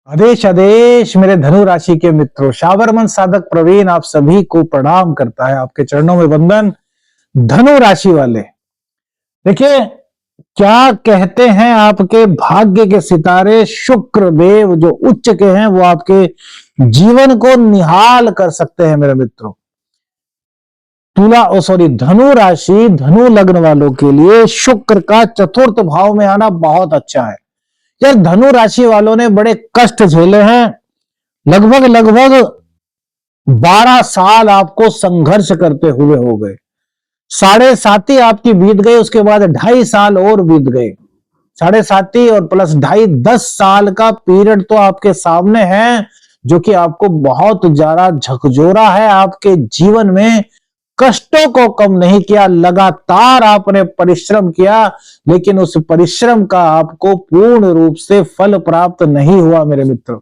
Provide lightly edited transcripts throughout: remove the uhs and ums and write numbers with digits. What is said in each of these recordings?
आदेश आदेश मेरे धनु राशि के मित्रों, शाबरमन साधक प्रवीण आप सभी को प्रणाम करता है। आपके चरणों में वंदन। धनु राशि वाले देखिए, क्या कहते हैं आपके भाग्य के सितारे शुक्र देव जो उच्च के हैं वो आपके जीवन को निहाल कर सकते हैं मेरे मित्रों। धनु राशि धनु लग्न वालों के लिए शुक्र का चतुर्थ भाव में आना बहुत अच्छा है। यार, धनु राशि वालों ने बड़े कष्ट झेले हैं। लगभग लगभग 12 साल आपको संघर्ष करते हुए हो गए। 7.5 आपकी बीत गई, उसके बाद 2.5 साल और बीत गए। 7.5 और प्लस 2.5 10 साल का पीरियड तो आपके सामने है, जो कि आपको बहुत ज्यादा झकझोरा है। आपके जीवन में कष्टों को कम नहीं किया, लगातार आपने परिश्रम किया, लेकिन उस परिश्रम का आपको पूर्ण रूप से फल प्राप्त नहीं हुआ मेरे मित्रों।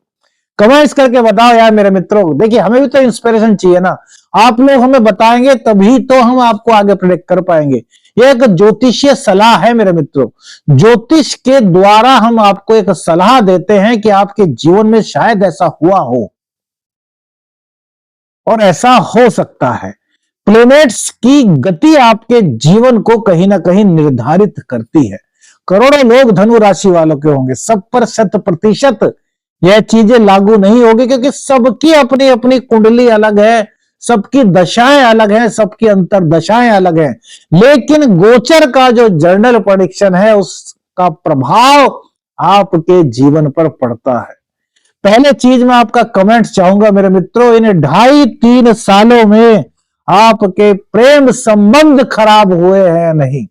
कमेंट्स करके बताओ यार मेरे मित्रों। देखिए, हमें भी तो इंस्पिरेशन चाहिए ना। आप लोग हमें बताएंगे तभी तो हम आपको आगे प्रेडिक्ट कर पाएंगे। यह एक ज्योतिषीय सलाह है मेरे मित्रों। ज्योतिष के द्वारा हम आपको एक सलाह देते हैं कि आपके जीवन में शायद ऐसा हुआ हो और ऐसा हो सकता है। प्लैनेट्स की गति आपके जीवन को कहीं ना कहीं निर्धारित करती है। करोड़ों लोग धनु राशि वालों के होंगे, सब पर 100% यह चीजें लागू नहीं होगी, क्योंकि सबकी अपनी अपनी कुंडली अलग है, सबकी दशाएं अलग हैं, सबकी अंतर दशाएं अलग हैं। लेकिन गोचर का जो जर्नल प्रेडिक्शन है उसका प्रभाव आपके जीवन पर पड़ता है। पहले चीज मैं आपका कमेंट चाहूंगा मेरे मित्रों, इन 2.5-3 सालों में आपके प्रेम संबंध खराब हुए हैं या नहीं।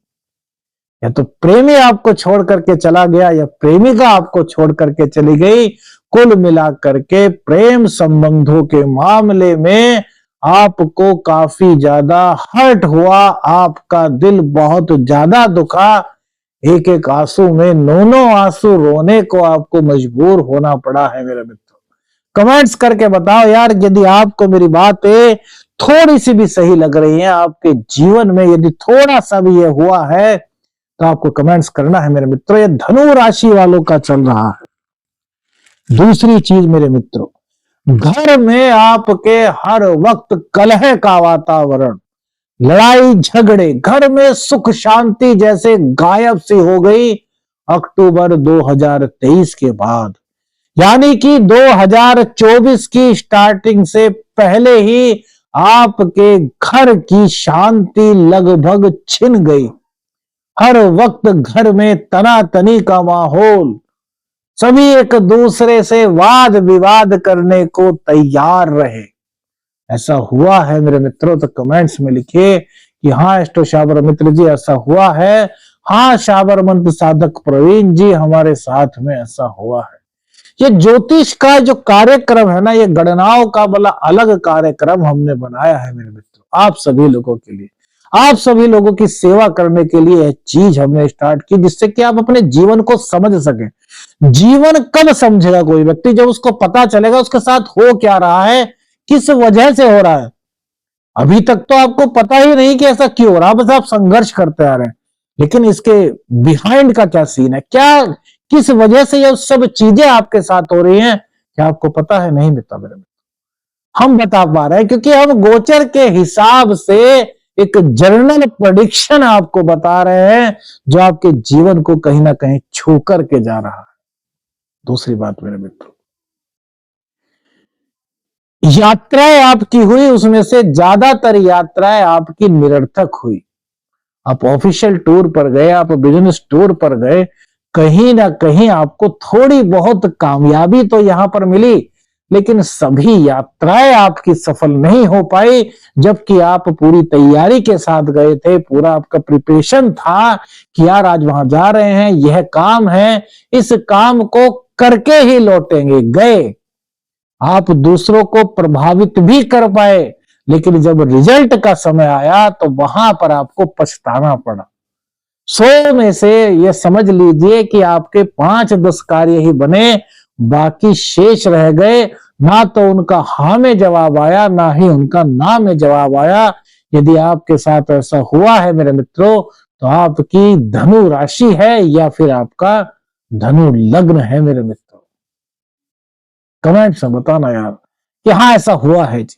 या तो प्रेमी आपको छोड़ करके चला गया या प्रेमिका आपको छोड़ करके चली गई। कुल मिलाकर के प्रेम संबंधों के मामले में आपको काफी ज्यादा हर्ट हुआ, आपका दिल बहुत ज्यादा दुखा। एक एक आंसू में 9 आंसू रोने को आपको मजबूर होना पड़ा है मेरे मित्रों। कमेंट्स करके बताओ यार, यदि आपको मेरी बातें थोड़ी सी भी सही लग रही है, आपके जीवन में यदि थोड़ा सा भी ये हुआ है, तो आपको कमेंट्स करना है मेरे मित्रों। ये धनु राशि वालों का चल रहा है। दूसरी चीज मेरे मित्रों, घर में आपके हर वक्त कलह का वातावरण, लड़ाई झगड़े, घर में सुख शांति जैसे गायब सी हो गई अक्टूबर 2023 के बाद। यानी कि 2024 की स्टार्टिंग से पहले ही आपके घर की शांति लगभग छिन गई। हर वक्त घर में तनातनी का माहौल, सभी एक दूसरे से वाद विवाद करने को तैयार रहे। ऐसा हुआ है मेरे मित्रों तो कमेंट्स में लिखिए कि हाँ एस्ट्रो शाबर मित्र जी ऐसा हुआ है। हाँ शाबर मंत्र साधक प्रवीण जी, हमारे साथ में ऐसा हुआ है। ये ज्योतिष का जो कार्यक्रम है ना, ये गणनाओं का बड़ा अलग कार्यक्रम हमने बनाया है मेरे मित्रों, आप सभी लोगों के लिए, आप सभी लोगों की सेवा करने के लिए यह चीज हमने स्टार्ट की, जिससे कि आप अपने जीवन को समझ सके। जीवन कब समझेगा कोई व्यक्ति? जब उसको पता चलेगा उसके साथ हो क्या रहा है, किस वजह से हो रहा है। अभी तक तो आपको पता ही नहीं कि ऐसा क्यों हो रहा, बस आप संघर्ष करते आ रहे हैं। लेकिन इसके बिहाइंड का क्या सीन है, क्या किस वजह से ये सब चीजें आपके साथ हो रही हैं, क्या आपको पता है? नहीं बता मेरे मित्र, हम बता पा रहे हैं क्योंकि हम गोचर के हिसाब से एक जर्नल प्रेडिक्शन आपको बता रहे हैं, जो आपके जीवन को कहीं ना कहीं छू करके जा रहा है। दूसरी बात मेरे मित्रों, यात्राएं आपकी हुई, उसमें से ज्यादातर यात्राएं आपकी निरर्थक हुई। आप ऑफिशियल टूर पर गए, आप बिजनेस टूर पर गए, कहीं ना कहीं आपको थोड़ी बहुत कामयाबी तो यहां पर मिली, लेकिन सभी यात्राएं आपकी सफल नहीं हो पाई। जबकि आप पूरी तैयारी के साथ गए थे, पूरा आपका प्रिपरेशन था कि यार आज वहां जा रहे हैं, यह काम है, इस काम को करके ही लौटेंगे। गए, आप दूसरों को प्रभावित भी कर पाए, लेकिन जब रिजल्ट का समय आया तो वहां पर आपको पछताना पड़ा। 100 में से ये समझ लीजिए कि आपके 5-10 कार्य ही बने, बाकी शेष रह गए। ना तो उनका हाँ में जवाब आया, ना ही उनका ना में जवाब आया। यदि आपके साथ ऐसा हुआ है मेरे मित्रों, तो आपकी धनु राशि है या फिर आपका धनु लग्न है मेरे मित्रों। कमेंट्स में बताना यार कि हाँ ऐसा हुआ है जी।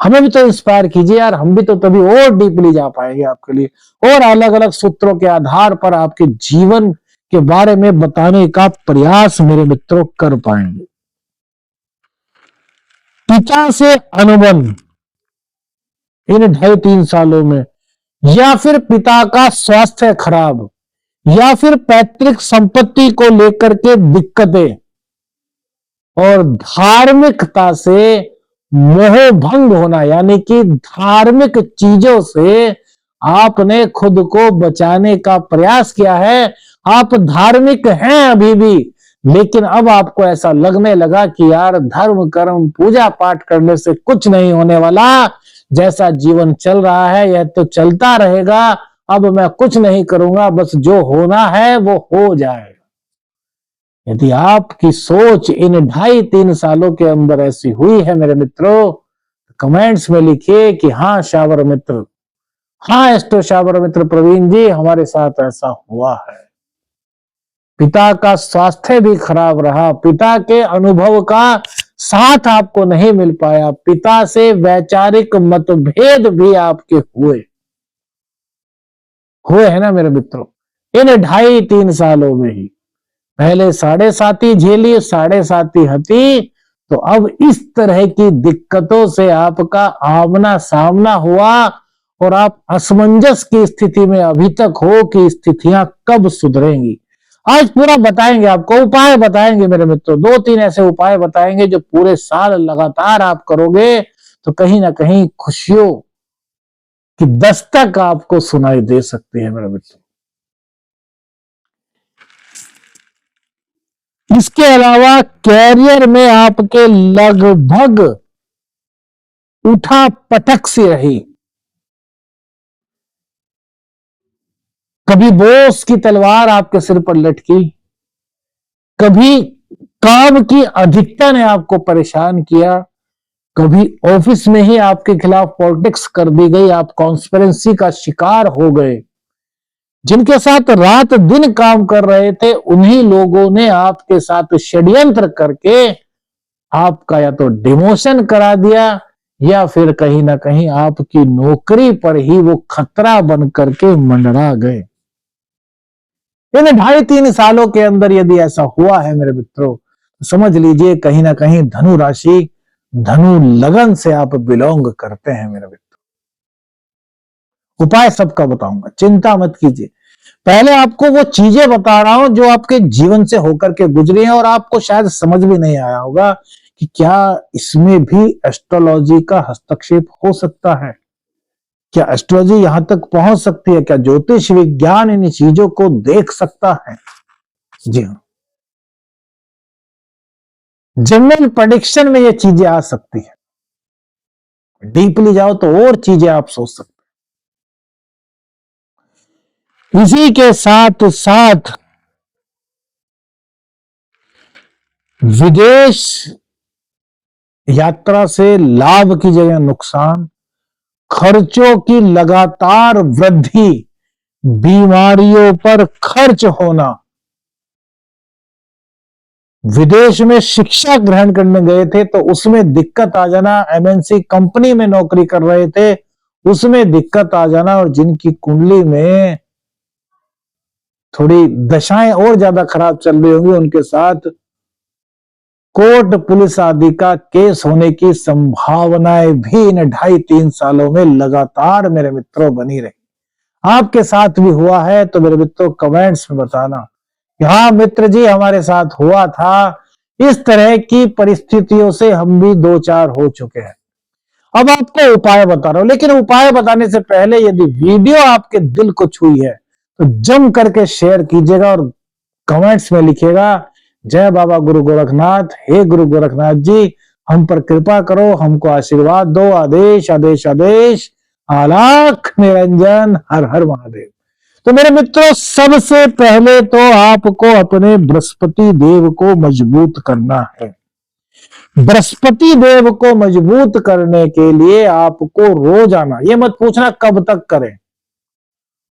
हमें भी तो इंस्पायर कीजिए यार, हम भी तो तभी और डीपली जा पाएंगे आपके लिए, और अलग अलग सूत्रों के आधार पर आपके जीवन के बारे में बताने का प्रयास मेरे मित्रों कर पाएंगे। पिता से अनुबंध इन 2.5-3 सालों में, या फिर पिता का स्वास्थ्य खराब, या फिर पैतृक संपत्ति को लेकर के दिक्कतें, और धार्मिकता से मोह भंग होना, यानी कि धार्मिक चीजों से आपने खुद को बचाने का प्रयास किया है। आप धार्मिक हैं अभी भी, लेकिन अब आपको ऐसा लगने लगा कि यार धर्म कर्म पूजा पाठ करने से कुछ नहीं होने वाला, जैसा जीवन चल रहा है यह तो चलता रहेगा, अब मैं कुछ नहीं करूंगा, बस जो होना है वो हो जाएगा। यदि आपकी सोच इन 2.5-3 सालों के अंदर ऐसी हुई है मेरे मित्रों, कमेंट्स में लिखिए कि हाँ शावर मित्र, हाँ एस्ट्रो शावर मित्र प्रवीण जी, हमारे साथ ऐसा हुआ है। पिता का स्वास्थ्य भी खराब रहा, पिता के अनुभव का साथ आपको नहीं मिल पाया, पिता से वैचारिक मतभेद भी आपके हुए है ना मेरे मित्रों, इन 2.5-3 सालों में ही। पहले 7.5 झेली, 7.5 हती, तो अब इस तरह की दिक्कतों से आपका आमना सामना हुआ और आप असमंजस की स्थिति में अभी तक हो कि स्थितियां कब सुधरेंगी। आज पूरा बताएंगे आपको, उपाय बताएंगे मेरे मित्रों, 2-3 ऐसे उपाय बताएंगे जो पूरे साल लगातार आप करोगे तो कहीं ना कहीं खुशियों की दस्तक आपको सुनाई दे सकती है मेरे मित्रों। इसके अलावा कैरियर में आपके लगभग उठा पटक सी रही, कभी बॉस की तलवार आपके सिर पर लटकी, कभी काम की अधिकता ने आपको परेशान किया, कभी ऑफिस में ही आपके खिलाफ पॉलिटिक्स कर दी गई, आप कॉन्स्पिरेंसी का शिकार हो गए, जिनके साथ रात दिन काम कर रहे थे उन्हीं लोगों ने आपके साथ षड्यंत्र करके आपका या तो डिमोशन करा दिया, या फिर कहीं ना कहीं आपकी नौकरी पर ही वो खतरा बन करके मंडरा गए। इन 2.5-3 सालों के अंदर यदि ऐसा हुआ है मेरे मित्रों, तो समझ लीजिए कहीं ना कहीं धनु राशि, धनु लगन से आप बिलोंग करते हैं मेरे मित्रों। उपाय सबका बताऊंगा, चिंता मत कीजिए। पहले आपको वो चीजें बता रहा हूं जो आपके जीवन से होकर के गुजरी हैं, और आपको शायद समझ भी नहीं आया होगा कि क्या इसमें भी एस्ट्रोलॉजी का हस्तक्षेप हो सकता है, क्या एस्ट्रोलॉजी यहां तक पहुंच सकती है, क्या ज्योतिष विज्ञान इन चीजों को देख सकता है। जी हाँ, जनरल प्रेडिक्शन में ये चीजें आ सकती है, डीपली जाओ तो और चीजें आप सोच सकते हैं। इसी के साथ साथ विदेश यात्रा से लाभ की जगह नुकसान, खर्चों की लगातार वृद्धि, बीमारियों पर खर्च होना, विदेश में शिक्षा ग्रहण करने गए थे तो उसमें दिक्कत आ जाना, एमएनसी कंपनी में नौकरी कर रहे थे उसमें दिक्कत आ जाना, और जिनकी कुंडली में थोड़ी दशाएं और ज्यादा खराब चल रही होंगी उनके साथ कोर्ट पुलिस आदि का केस होने की संभावनाएं भी इन 2.5-3 सालों में लगातार मेरे मित्रों बनी रही। आपके साथ भी हुआ है तो मेरे मित्रों कमेंट्स में बताना कि हाँ मित्र जी हमारे साथ हुआ था, इस तरह की परिस्थितियों से हम भी 2-4 हो चुके हैं। अब आपको उपाय बता रहा हूं, लेकिन उपाय बताने से पहले यदि वीडियो आपके दिल को छुई है तो जम करके शेयर कीजिएगा और कमेंट्स में लिखिएगा जय बाबा गुरु गोरखनाथ, हे गुरु गोरखनाथ जी हम पर कृपा करो, हमको आशीर्वाद दो, आदेश आदेश आदेश, आलाख निरंजन, हर हर महादेव। तो मेरे मित्रों सबसे पहले तो आपको अपने बृहस्पति देव को मजबूत करना है। बृहस्पति देव को मजबूत करने के लिए आपको रोजाना, ये मत पूछना कब तक करें,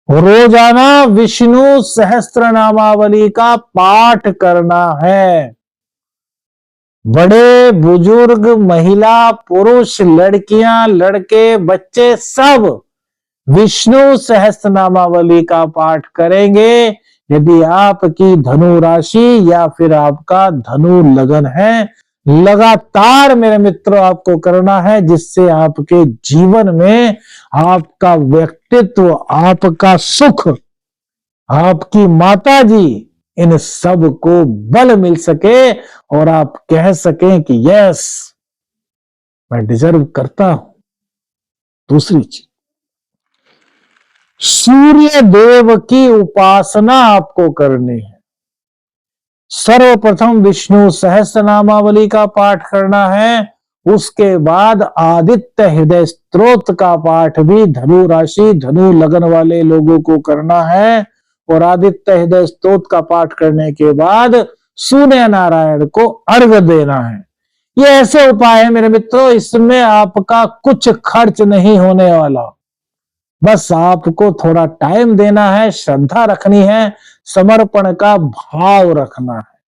रोजाना विष्णु सहस्त्र नामावली का पाठ करना है। बड़े बुजुर्ग, महिला, पुरुष, लड़कियां, लड़के, बच्चे सब विष्णु सहस्त्रनामावली का पाठ करेंगे। यदि आपकी धनु राशि या फिर आपका धनु लगन है, लगातार मेरे मित्रों आपको करना है, जिससे आपके जीवन में आपका व्यक्तित्व, आपका सुख, आपकी माता जी, इन सब को बल मिल सके और आप कह सकें कि यस, मैं डिजर्व करता हूं। दूसरी चीज, सूर्य देव की उपासना आपको करनी है। सर्वप्रथम विष्णु सहस्त्रनामावली का पाठ करना है। उसके बाद आदित्य हृदय स्तोत्र का पाठ भी धनु राशि, धनु लगन वाले लोगों को करना है। और आदित्य हृदय स्तोत्र का पाठ करने के बाद सूर्य नारायण को अर्घ देना है। ये ऐसे उपाय है मेरे मित्रों, इसमें आपका कुछ खर्च नहीं होने वाला। बस आपको थोड़ा टाइम देना है, श्रद्धा रखनी है, समर्पण का भाव रखना है।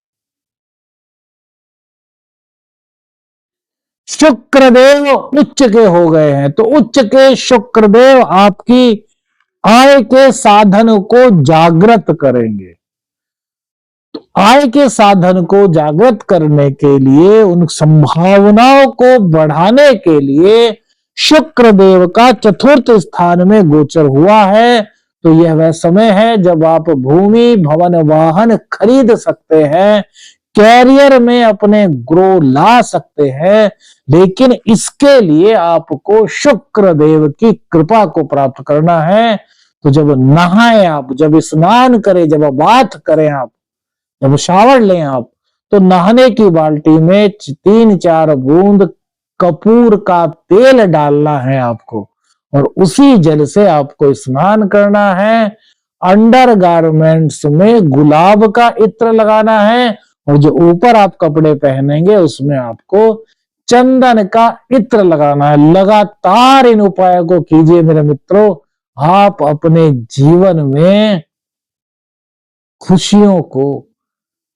शुक्रदेव उच्च के हो गए हैं, तो उच्च के शुक्रदेव आपकी आय के साधन को जागृत करेंगे। तो आय के साधन को जागृत करने के लिए, उन संभावनाओं को बढ़ाने के लिए शुक्र देव का चतुर्थ स्थान में गोचर हुआ है। तो यह वह समय है जब आप भूमि, भवन, वाहन खरीद सकते हैं, कैरियर में अपने ग्रो ला सकते हैं। लेकिन इसके लिए आपको शुक्र देव की कृपा को प्राप्त करना है। तो जब नहाए आप, जब स्नान करें, जब बाथ करें आप, जब शावर लें आप, तो नहाने की बाल्टी में 3-4 बूंद कपूर का तेल डालना है आपको, और उसी जल से आपको स्नान करना है। अंडर गारमेंट्स में गुलाब का इत्र लगाना है, और जो ऊपर आप कपड़े पहनेंगे उसमें आपको चंदन का इत्र लगाना है। लगातार इन उपायों को कीजिए मेरे मित्रों, आप अपने जीवन में खुशियों को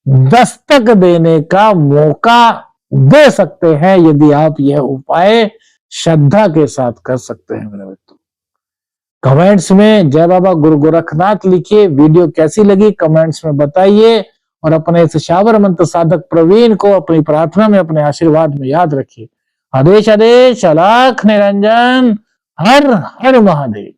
दस्तक देने का मौका दे सकते हैं, यदि आप यह उपाय श्रद्धा के साथ कर सकते हैं मेरे मित्रों। कमेंट्स में जय बाबा गुरु गोरखनाथ लिखिए। वीडियो कैसी लगी कमेंट्स में बताइए, और अपने इस शावर मंत्र साधक प्रवीण को अपनी प्रार्थना में, अपने आशीर्वाद में याद रखिए। आदेश आदेश, अलख निरंजन, हर हर महादेव।